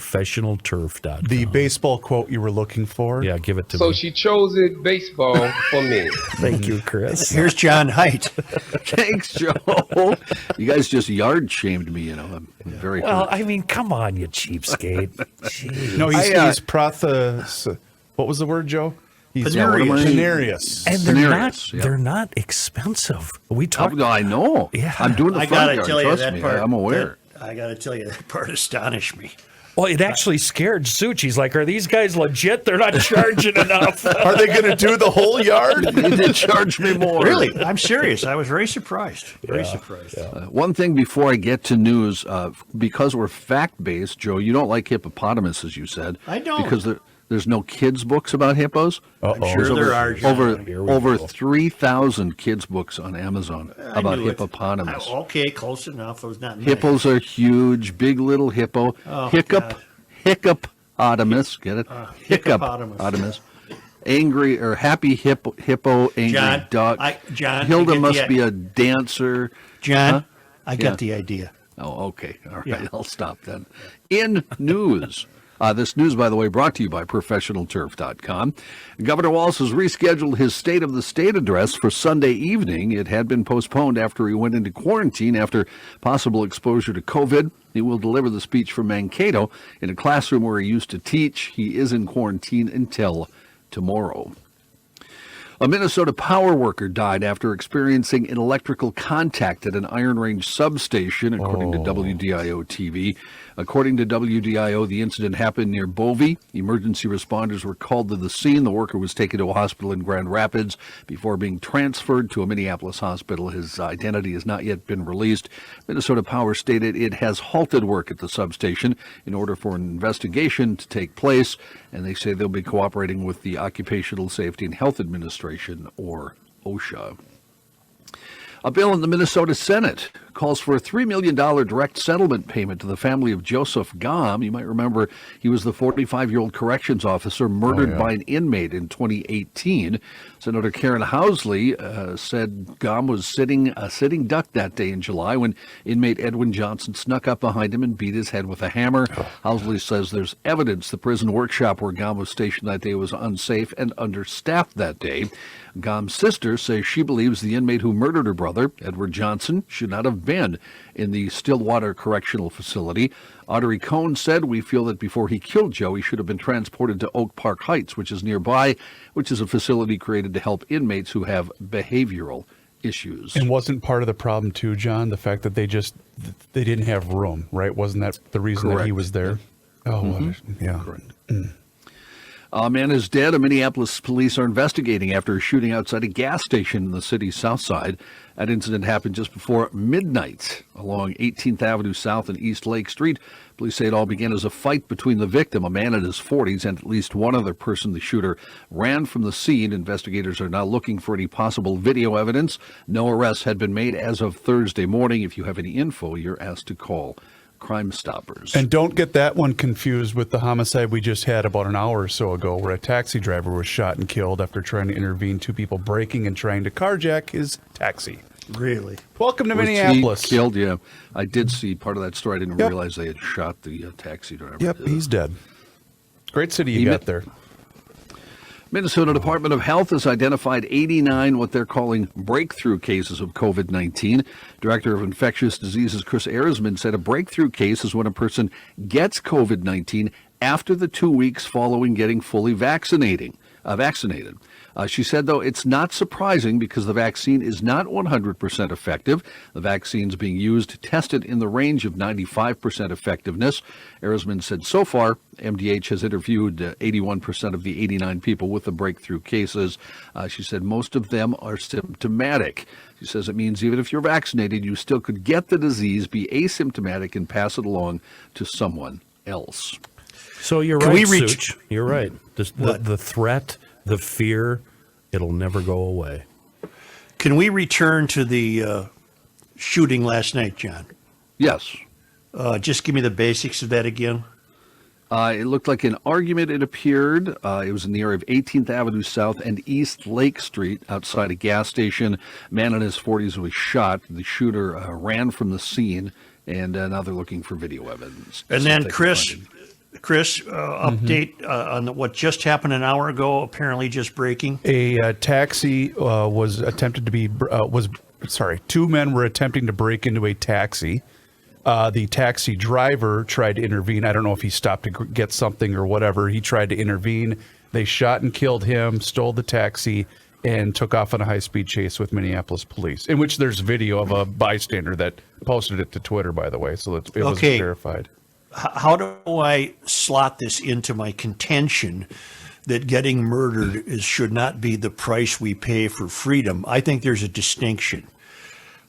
professionalturf.com. The baseball quote you were looking for? Yeah, give it to me. So she chose it baseball for me. Thank you, Chris. Here's John Heidt. Thanks, Joe. You guys just yard shamed me, I'm very Well, hurt. I mean, come on, you cheapskate. Jeez. No, he's what was the word, Joe? He's Penurious. And Scenarios, they're not expensive. We talked. I know. Yeah. I'm doing the I front gotta yard. tell you Trust that me, part. I'm aware. I got to tell you, that part astonished me. Well, it actually scared Such. He's like, "Are these guys legit? They're not charging enough. Are they going to do the whole yard? They did charge me more. Really, I'm serious. I was very surprised. Very surprised. One thing before I get to news, because we're fact-based, Joe, you don't like hippopotamuses, you said. I don't. Because there's no kids' books about hippos? I'm sure there are. Over 3,000 kids' books on Amazon about hippopotamus. Okay, close enough. It was not many. Hippos are huge, big little hippo. Oh, Hiccupotamus, get it? Hiccupotamus. Angry or happy hippo, angry John, duck. John, Hilda must be a dancer. John, I got the idea. Oh, okay. All right. Yeah. I'll stop then. In news. This news, by the way, brought to you by ProfessionalTurf.com. Governor Walz has rescheduled his State of the State address for Sunday evening. It had been postponed after he went into quarantine after possible exposure to COVID. He will deliver the speech from Mankato in a classroom where he used to teach. He is in quarantine until tomorrow. A Minnesota power worker died after experiencing an electrical contact at an Iron Range substation, according to WDIO TV. According to WDIO, the incident happened near Bovey. Emergency responders were called to the scene. The worker was taken to a hospital in Grand Rapids before being transferred to a Minneapolis hospital. His identity has not yet been released. Minnesota Power stated it has halted work at the substation in order for an investigation to take place, and they say they'll be cooperating with the Occupational Safety and Health Administration, or OSHA. A bill in the Minnesota Senate calls for a $3 million direct settlement payment to the family of Joseph Gahm. You might remember he was the 45-year-old corrections officer murdered by an inmate in 2018. Senator Karen Housley said Gahm was a sitting duck that day in July when inmate Edwin Johnson snuck up behind him and beat his head with a hammer. Housley says there's evidence the prison workshop where Gahm was stationed that day was unsafe and understaffed that day. Gahm's sister says she believes the inmate who murdered her brother, Edward Johnson, should not have been in the Stillwater Correctional Facility. Audrey Cohn said, "We feel that before he killed Joe, he should have been transported to Oak Park Heights, which is nearby, which is a facility created to help inmates who have behavioral issues." And wasn't part of the problem too, John, the fact that they didn't have room, right? Wasn't that the reason that he was there? Yeah. Oh, yeah. Correct. A man is dead. Minneapolis police are investigating after a shooting outside a gas station in the city's south side. That incident happened just before midnight along 18th Avenue South and East Lake Street. Police say it all began as a fight between the victim, a man in his 40s, and at least one other person. The shooter ran from the scene. Investigators are now looking for any possible video evidence. No arrests had been made as of Thursday morning. If you have any info, you're asked to call Crime Stoppers. And don't get that one confused with the homicide we just had about an hour or so ago, where a taxi driver was shot and killed after trying to intervene two people breaking and trying to carjack his taxi. Really? Welcome to Was Minneapolis. he killed? Yeah. I did see part of that story. I didn't realize they had shot the taxi driver. Yep, he's dead. Great city you got there. Minnesota Department of Health has identified 89 what they're calling breakthrough cases of COVID-19. Director of Infectious Diseases Chris Erisman said a breakthrough case is when a person gets COVID-19 after the 2 weeks following getting fully vaccinated. She said, though, it's not surprising because the vaccine is not 100% effective. The vaccines being used tested in the range of 95% effectiveness. Erisman said so far, MDH has interviewed 81% of the 89 people with the breakthrough cases. She said most of them are symptomatic. She says it means even if you're vaccinated, you still could get the disease, be asymptomatic, and pass it along to someone else. So you're right, Such. You're right. The threat, the fear, it'll never go away. Can we return to the shooting last night, John? Yes. Just give me the basics of that again. It looked like an argument, it appeared. It was in the area of 18th Avenue South and East Lake Street outside a gas station. A man in his 40s was shot. The shooter ran from the scene, and now they're looking for video evidence. And then, Chris, Chris, update on what just happened an hour ago, apparently just breaking. A taxi was attempted to be two men were attempting to break into a taxi. The taxi driver tried to intervene. I don't know if he stopped to get something or whatever. He tried to intervene. They shot and killed him, stole the taxi, and took off on a high-speed chase with Minneapolis police, in which there's video of a bystander that posted it to Twitter, by the way, so that it was verified. How do I slot this into my contention that getting murdered should not be the price we pay for freedom? I think there's a distinction.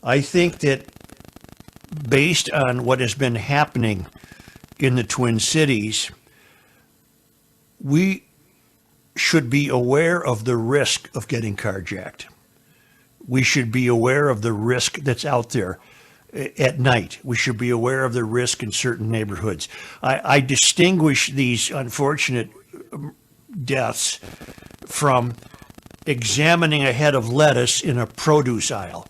I think that based on what has been happening in the Twin Cities, we should be aware of the risk of getting carjacked. We should be aware of the risk that's out there at night. We should be aware of the risk in certain neighborhoods. I distinguish these unfortunate deaths from examining a head of lettuce in a produce aisle.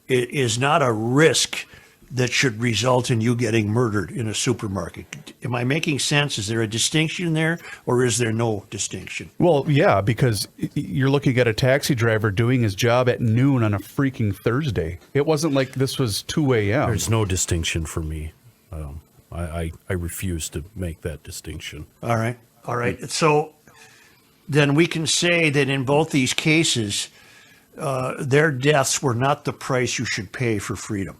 It is not a risk that should result in you getting murdered in a supermarket. Am I making sense? Is there a distinction there, or is there no distinction? Well, yeah, because you're looking at a taxi driver doing his job at noon on a freaking Thursday. It wasn't like this was 2 a.m. There's no distinction for me. I refuse to make that distinction. All right. So then we can say that in both these cases, their deaths were not the price you should pay for freedom.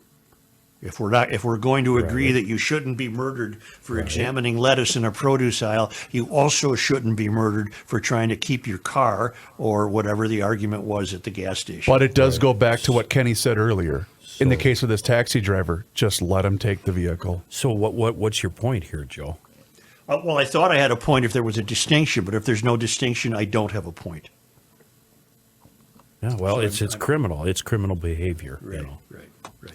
If we're going to agree that you shouldn't be murdered for examining lettuce in a produce aisle, you also shouldn't be murdered for trying to keep your car or whatever the argument was at the gas station. But it does go back to what Kenny said earlier. In the case of this taxi driver, just let him take the vehicle. So what's your point here, Joe? Well, I thought I had a point if there was a distinction, but if there's no distinction, I don't have a point. Yeah, well, it's criminal. It's criminal behavior. Right.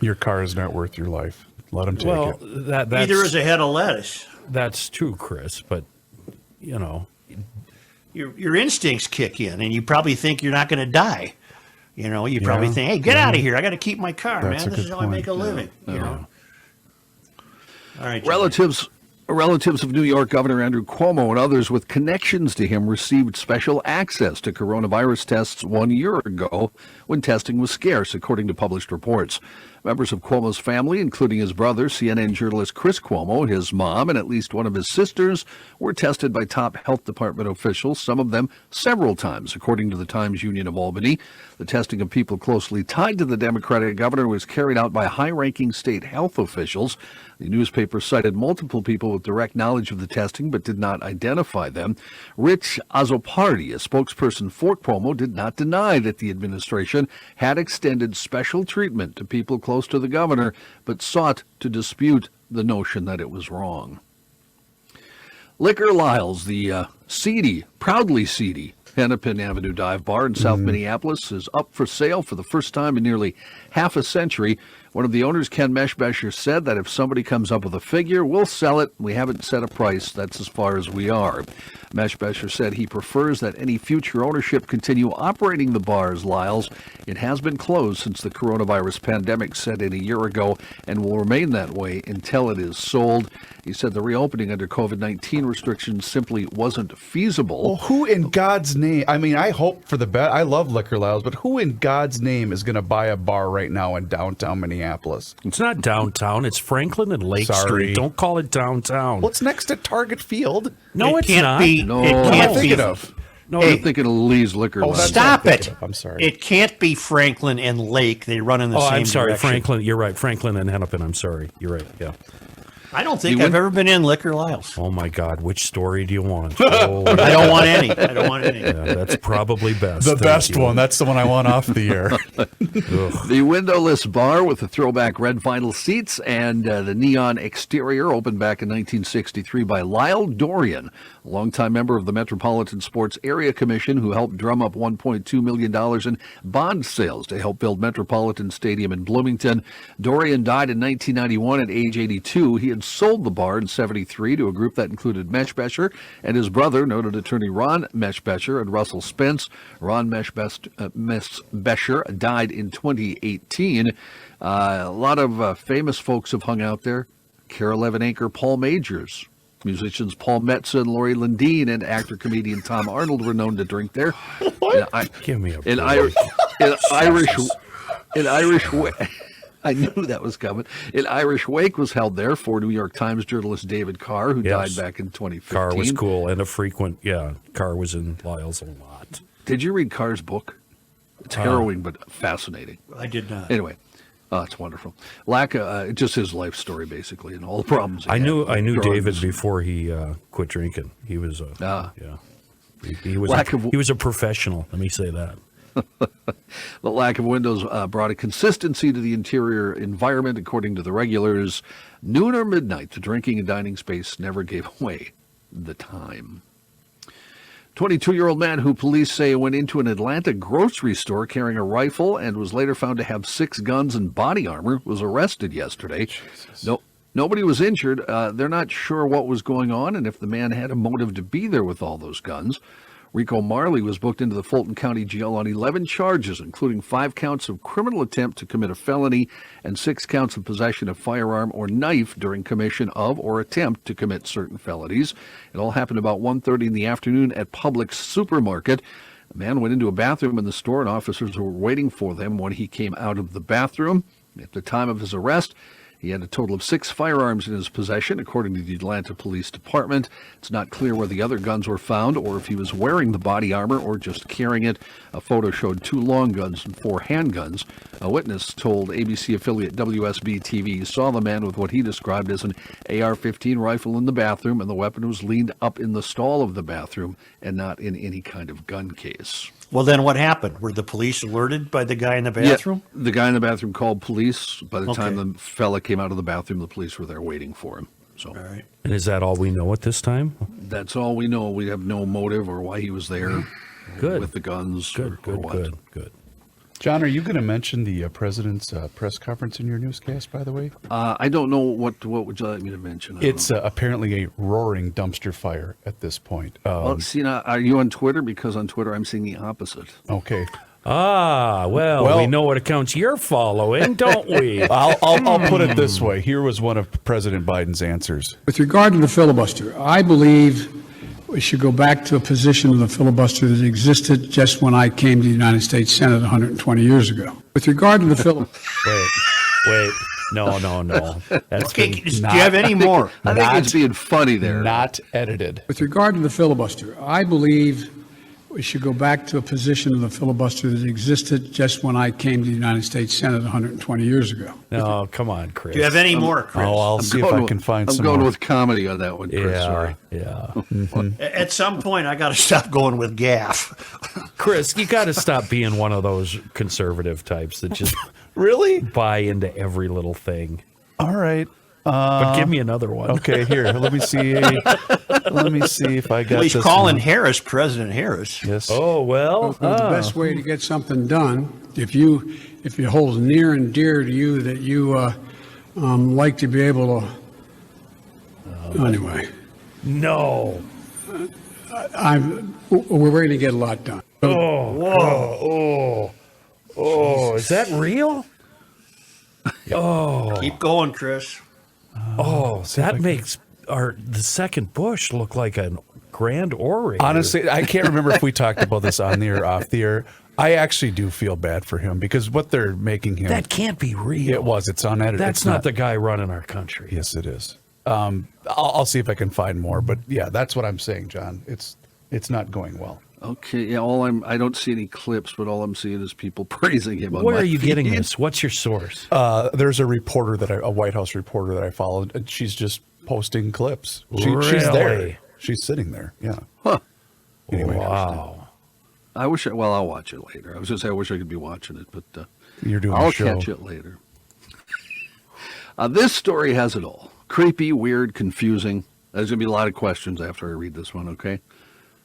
Your car is not worth your life. Let him take it. That's, Neither is a head of lettuce. That's true, Chris, but, Your instincts kick in, and you probably think you're not going to die. You probably think, hey, get out of here. I got to keep my car, That's man. a This is good how I make a point. living. All right. John. Relatives of New York Governor Andrew Cuomo and others with connections to him received special access to coronavirus tests 1 year ago when testing was scarce, according to published reports. Members of Cuomo's family, including his brother, CNN journalist Chris Cuomo, his mom, and at least one of his sisters, were tested by top health department officials, some of them several times, according to the Times Union of Albany. The testing of people closely tied to the Democratic governor was carried out by high-ranking state health officials. The newspaper cited multiple people with direct knowledge of the testing but did not identify them. Rich Azzopardi, a spokesperson for Cuomo, did not deny that the administration had extended special treatment to people close to the governor, but sought to dispute the notion that it was wrong. Liquorlyles, the proudly seedy Hennepin Avenue dive bar in South Minneapolis, is up for sale for the first time in nearly half a century. One of the owners, Ken Meshbesher, said that if somebody comes up with a figure, we'll sell it. We haven't set a price. That's as far as we are. Meshbesher said he prefers that any future ownership continue operating the bar's Lyles. It has been closed since the coronavirus pandemic set in a year ago and will remain that way until it is sold. He said the reopening under COVID-19 restrictions simply wasn't feasible. Well, who in God's name? I mean, I hope for the best. I love Liquorlyles, but who in God's name is going to buy a bar right now in downtown Minneapolis? It's not downtown. It's Franklin and Lake Street. Don't call it downtown. Well, it's next to Target Field. No, it's not. No, It What am I can't be. thinking of? No, You're thinking of Lee's Liquor Oh, Lounge. that's Stop what I'm thinking it. of. I'm sorry. It can't be Franklin and Lake. They run in the same I'm sorry, direction. Franklin. You're right. Franklin and Hennepin. I'm sorry. You're right. Yeah. I don't think I've ever been in Liquorlyles. Oh my God, which story do you want? Oh, I don't want any. I don't want any. yeah, that's probably best. The Thank best you. one. That's the one I want off the air. The Windowless Bar with the throwback red vinyl seats and the neon exterior opened back in 1963 by Lyle Dorian, a longtime member of the Metropolitan Sports Area Commission who helped drum up $1.2 million in bond sales to help build Metropolitan Stadium in Bloomington. Dorian died in 1991 at age 82. He had sold the bar in 73 to a group that included Meshbesher and his brother, noted attorney Ron Meshbesher, and Russell Spence. Ron Meshbesher died in 2018. A lot of famous folks have hung out there. Carol Evan anchor Paul Majors Musicians Paul Metsa and Lori Lundeen and actor-comedian Tom Arnold were known to drink there. What? Give me a In break. Irish I knew that was coming. An Irish wake was held there for New York Times journalist David Carr, who died back in 2015. Carr was cool and a frequent, Carr was in Lyle's a lot. Did you read Carr's book? It's harrowing but fascinating. I did not. Anyway, it's wonderful. Just his life story, basically, and all the problems. I knew drugs. David before he quit drinking. He was he was a professional. Let me say that. The lack of windows brought a consistency to the interior environment, according to the regulars. Noon or midnight, the drinking and dining space never gave away the time. 22-year-old man who police say went into an Atlanta grocery store carrying a rifle and was later found to have 6 guns and body armor was arrested yesterday. Nobody was injured. They're not sure what was going on and if the man had a motive to be there with all those guns. Rico Marley was booked into the Fulton County Jail on 11 charges, including 5 counts of criminal attempt to commit a felony and 6 counts of possession of firearm or knife during commission of or attempt to commit certain felonies. It all happened about 1:30 in the afternoon at Publix Supermarket. A man went into a bathroom in the store and officers were waiting for them when he came out of the bathroom. At the time of his arrest, he had a total of 6 firearms in his possession, according to the Atlanta Police Department. It's not clear where the other guns were found or if he was wearing the body armor or just carrying it. A photo showed 2 long guns and 4 handguns. A witness told ABC affiliate WSB-TV he saw the man with what he described as an AR-15 rifle in the bathroom, and the weapon was leaned up in the stall of the bathroom and not in any kind of gun case. Well, then what happened? Were the police alerted by the guy in the bathroom? Yeah, the guy in the bathroom called police. By the time the fella came out of the bathroom, the police were there waiting for him. So, all right. And is that all we know at this time? That's all we know. We have no motive or why he was there. Good. With the guns. Good. John, are you going to mention the president's press conference in your newscast, by the way? I don't know what would you like me to mention. It's apparently a roaring dumpster fire at this point. Well, see, now, are you on Twitter? Because on Twitter, I'm seeing the opposite. Okay. Well, we know what accounts you're following, don't we? I'll put it this way. Here was one of President Biden's answers. With regard to the filibuster, I believe we should go back to a position of the filibuster that existed just when I came to the United States Senate 120 years ago. With regard to the filibuster... Wait. No. That's Okay, do you have any more? I think it's being funny there. Not edited. With regard to the filibuster, I believe we should go back to a position of the filibuster that existed just when I came to the United States Senate 120 years ago. No, come on, Chris. Do you have any more, Chris? I'll see if I can find some I'm going more. with comedy on that one, Chris. Sorry. Yeah. At some point, I got to stop going with gaff. Chris, you got to stop being one of those conservative types that just Really? buy into every little thing. All right. But give me another one. Okay, here. Let me see. Let me see if I got Well, he's this calling one. Harris President Harris. Yes. Oh, well. The best way to get something done, if it holds near and dear to you that you like to be able to. Anyway, No. we're going to get a lot done. Oh, is that real? Oh, Keep going, Chris. that makes the second Bush look like a grand orator. Honestly, I can't remember if we talked about this on the air or off the air. I actually do feel bad for him because what they're making him. that can't be real. It's unedited. That's It's not the guy running our country. Yes, it is. I'll see if I can find more, but yeah, that's what I'm saying, John. It's not going well. Okay, yeah. I don't see any clips, but all I'm seeing is people praising him. Where are you getting this? What's your source? There's a White House reporter that I followed, and she's just posting clips. She's Really? there. She's sitting there. Yeah. Huh. Anyway, Wow. I'll watch it later. I was going to say I wish I could be watching it, but You're doing I'll a show. catch it later. This story has it all. Creepy, weird, confusing. There's going to be a lot of questions after I read this one, okay?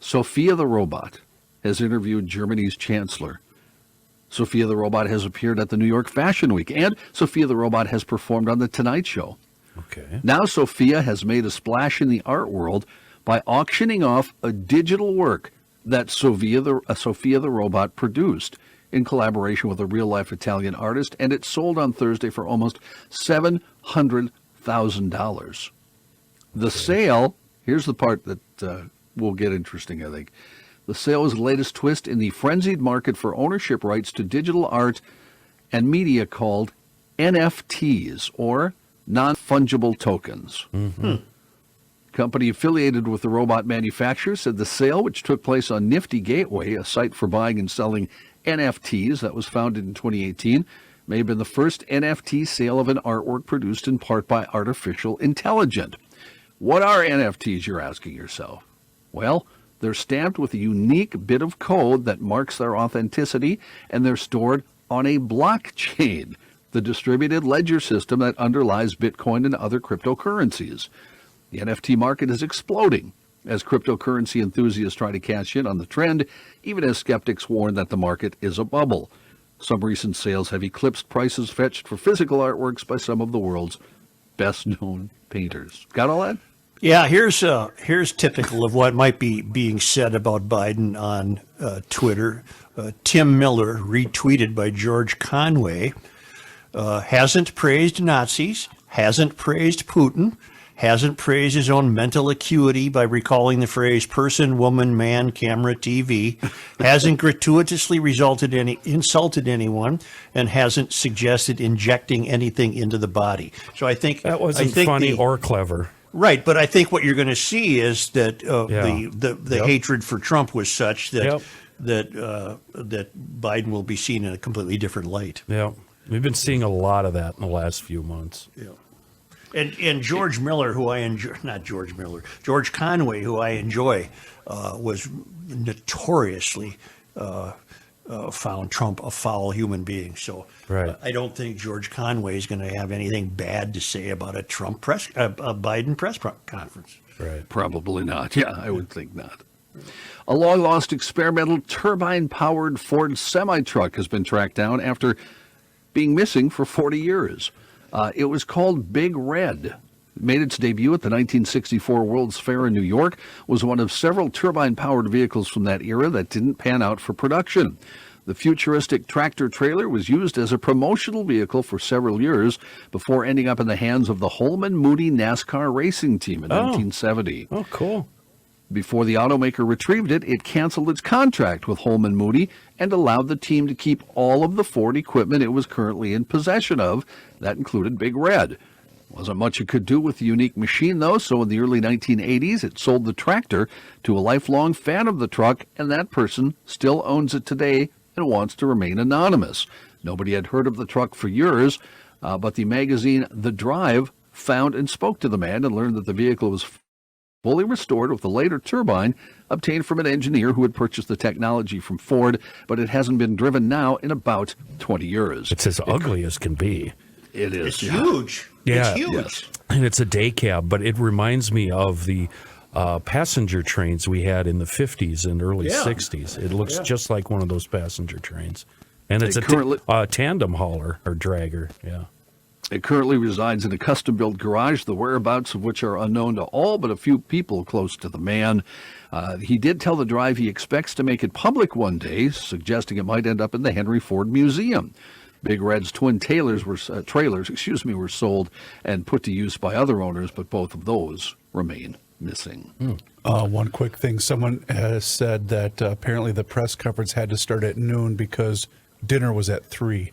Sophia the Robot has interviewed Germany's chancellor. Sophia the Robot has appeared at the New York Fashion Week, and Sophia the Robot has performed on The Tonight Show. Okay. Now Sophia has made a splash in the art world by auctioning off a digital work that Sophia the Robot produced in collaboration with a real-life Italian artist, and it sold on Thursday for almost $700,000. The sale Here's the part that will get interesting, I think. The sale is the latest twist in the frenzied market for ownership rights to digital art and media called NFTs, or non-fungible tokens. Company affiliated with the robot manufacturer said the sale, which took place on Nifty Gateway, a site for buying and selling NFTs that was founded in 2018, may have been the first NFT sale of an artwork produced in part by artificial intelligence. What are NFTs, you're asking yourself? Well, they're stamped with a unique bit of code that marks their authenticity, and they're stored on a blockchain, the distributed ledger system that underlies Bitcoin and other cryptocurrencies. The NFT market is exploding as cryptocurrency enthusiasts try to cash in on the trend, even as skeptics warn that the market is a bubble. Some recent sales have eclipsed prices fetched for physical artworks by some of the world's best-known painters. Got all that? Yeah, here's typical of what might be being said about Biden on Twitter. Tim Miller, retweeted by George Conway, hasn't praised Nazis, hasn't praised Putin, hasn't praised his own mental acuity by recalling the phrase person, woman, man, camera, TV, hasn't gratuitously insulted anyone, and hasn't suggested injecting anything into the body. So I think That wasn't funny or clever. Right, but I think what you're going to see is that the hatred for Trump was such that that Biden will be seen in a completely different light. Yeah, we've been seeing a lot of that in the last few months. Yeah, and George Miller, who I enjoy, not George Miller, George Conway, who I enjoy, was notoriously found Trump a foul human being. So right. I don't think George Conway is going to have anything bad to say about a Biden press conference. Right. Probably not. Yeah, I would think not. A long-lost experimental turbine-powered Ford semi-truck has been tracked down after being missing for 40 years. It was called Big Red. It made its debut at the 1964 World's Fair in New York, was one of several turbine-powered vehicles from that era that didn't pan out for production. The futuristic tractor-trailer was used as a promotional vehicle for several years before ending up in the hands of the Holman Moody NASCAR racing team in 1970. Oh, cool. Before the automaker retrieved it, it canceled its contract with Holman Moody and allowed the team to keep all of the Ford equipment it was currently in possession of. That included Big Red. Wasn't much it could do with the unique machine, though, so in the early 1980s, it sold the tractor to a lifelong fan of the truck, and that person still owns it today and wants to remain anonymous. Nobody had heard of the truck for years, but the magazine The Drive found and spoke to the man and learned that the vehicle was fully restored with a later turbine obtained from an engineer who had purchased the technology from Ford, but it hasn't been driven now in about 20 years. It's as ugly as can be. It is. It's huge. Yeah. It's huge. Yes. And it's a day cab, but it reminds me of the passenger trains we had in the 50s and early 60s. It looks just like one of those passenger trains. And it's a tandem hauler or dragger. Yeah. It currently resides in a custom-built garage, the whereabouts of which are unknown to all but a few people close to the man. He did tell The Drive he expects to make it public one day, suggesting it might end up in the Henry Ford Museum. Big Red's twin trailers were sold and put to use by other owners, but both of those remain missing. One quick thing. Someone has said that apparently the press conference had to start at noon because dinner was at 3.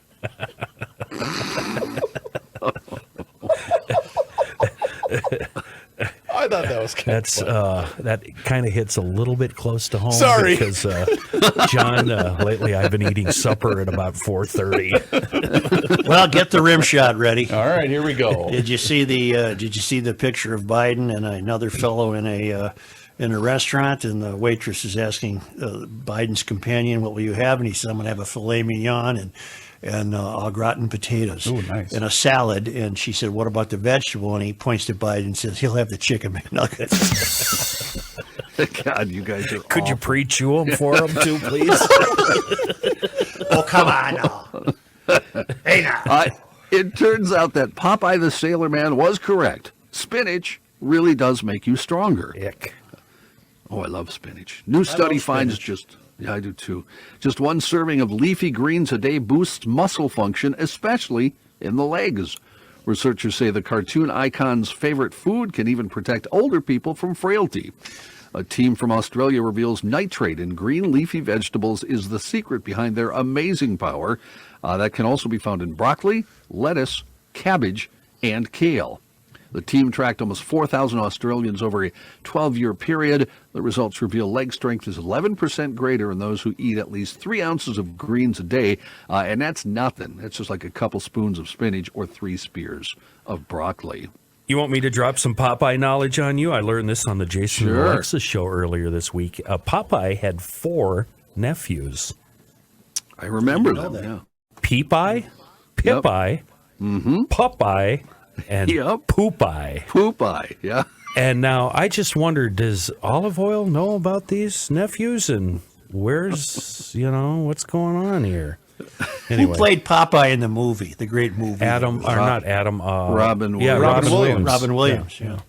I thought that was kind of funny. That kind of hits a little bit close to home. Sorry. Because John, lately I've been eating supper at about 4:30. Well, get the rim shot ready. All right, here we go. Did you see the picture of Biden and another fellow in a restaurant, and the waitress is asking Biden's companion, "What will you have?" And he said, "I'm going to have a filet mignon and au gratin potatoes nice. and a salad." And she said, "What about the vegetable?" And he points to Biden and says, "He'll have the chicken McNuggets." God, you guys are Could you awful. pre-chew them for him too, please? Oh, come on now. Hey now. It turns out that Popeye the Sailor Man was correct. Spinach really does make you stronger. Ick. Oh, I love spinach. New study finds yeah, I do too. Just one serving of leafy greens a day boosts muscle function, especially in the legs. Researchers say the cartoon icon's favorite food can even protect older people from frailty. A team from Australia reveals nitrate in green leafy vegetables is the secret behind their amazing power. That can also be found in broccoli, lettuce, cabbage, and kale. The team tracked almost 4,000 Australians over a 12-year period. The results reveal leg strength is 11% greater in those who eat at least 3 ounces of greens a day, and that's nothing. That's just like a couple spoons of spinach or 3 spears of broccoli. You want me to drop some Popeye knowledge on you? I learned this on the Jason and Alexa show earlier this week. Popeye had 4 nephews. I remember them, yeah. Peepeye, Pipeye, Popeye, and Poopeye. Poopeye, yeah. And now I just wonder, does Olive Oil know about these nephews? And where's, what's going on here? Anyway. Who played Popeye in the movie, the great movie? Robin Williams. Yeah, Robin Williams. Robin Williams, yeah.